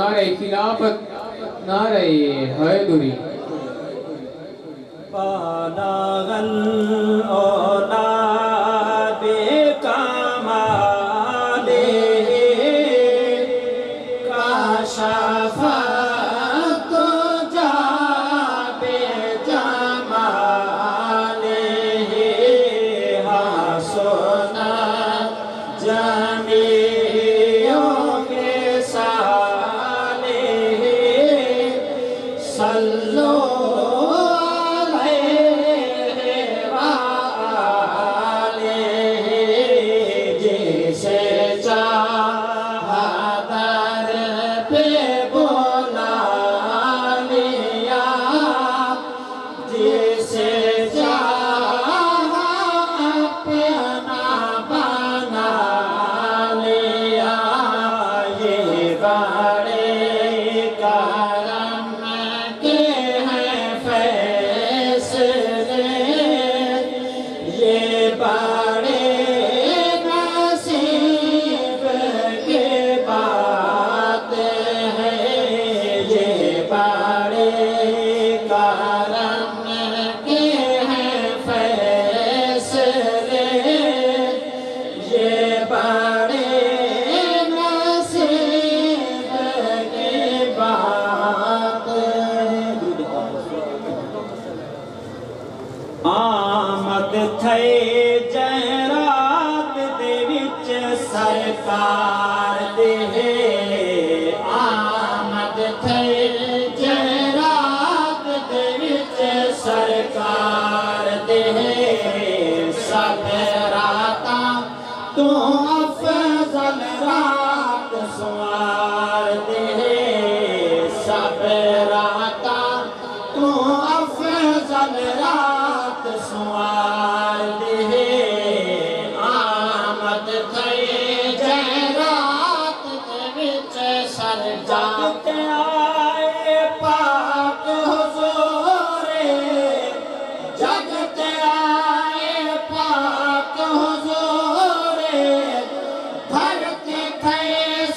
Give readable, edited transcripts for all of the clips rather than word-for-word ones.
नारे खिलाफत, नारे हैदरी। बालागल औलादे कमाले काशफा तो जाबे जमाले हासना जमियों के साले सल्लो आमद थे जयरात दे विच सरकार दे आमद थे जयरात दे विच सरकार दे सब राता तू अफजल रात सवार दे सब राता तू अफजल रात सवार दे आमद थे जयरात दे विच सरकार आए पाक हुजूरे जगत आए पाक हुजूरे धरती थे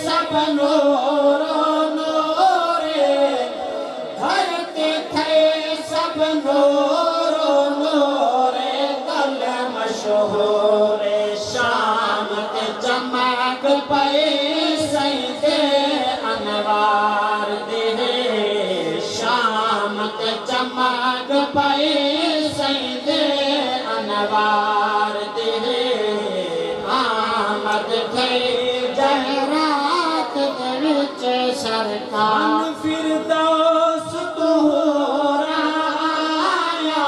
सब नूरो नूरे धरती थे सब नूरो नूरे कल मशहूरे शाम के चमक पे सैदे अनवार दे शाम के चमक पे सैदे अनवार दे आमद थे जयरात दे विच सरकार फिरदौस तू राया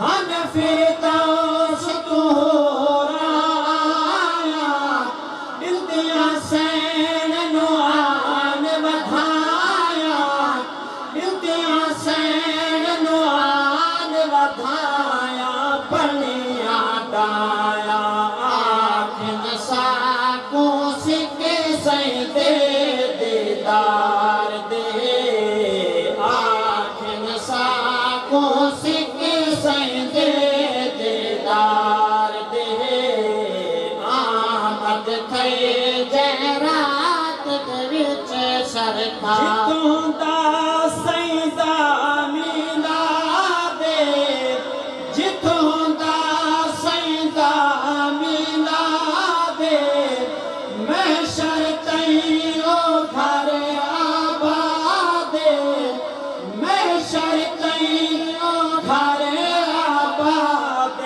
हन फिरदौस तू राया दिल दिया सैन नुआन बधाया दिल दिया सैन नुआन बधाया बनिया दाया आखिन साको सिके सैदे दीदार दे आखिन साको सिके सैदे दीदार दे आमद थे जयरात दे विच सरकार जितों दा सैदा मीला दे जितों दा सैदा मीला दे मैं शर्तई ओ घर आबाद मैं शर्तई ओ घर आबाद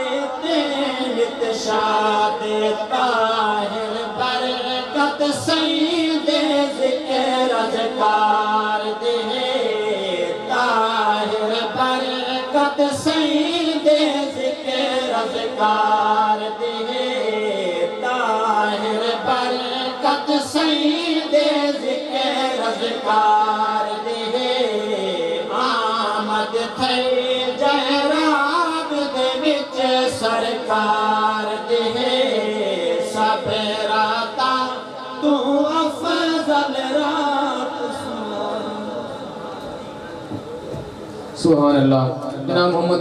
तेनित शाद ताहिर बरकत सईदे ज़िक्र अज़कार दे ताहिर बरकत सईदे ज़िक्र अज़कार दे ताहिर बरकत सईदे ज़िक्र अज़कार दे आमद थे जयरात दे विच सरकार दे सब राता तू अफजल रात सुभान अल्लाह। जनाब मोहम्मद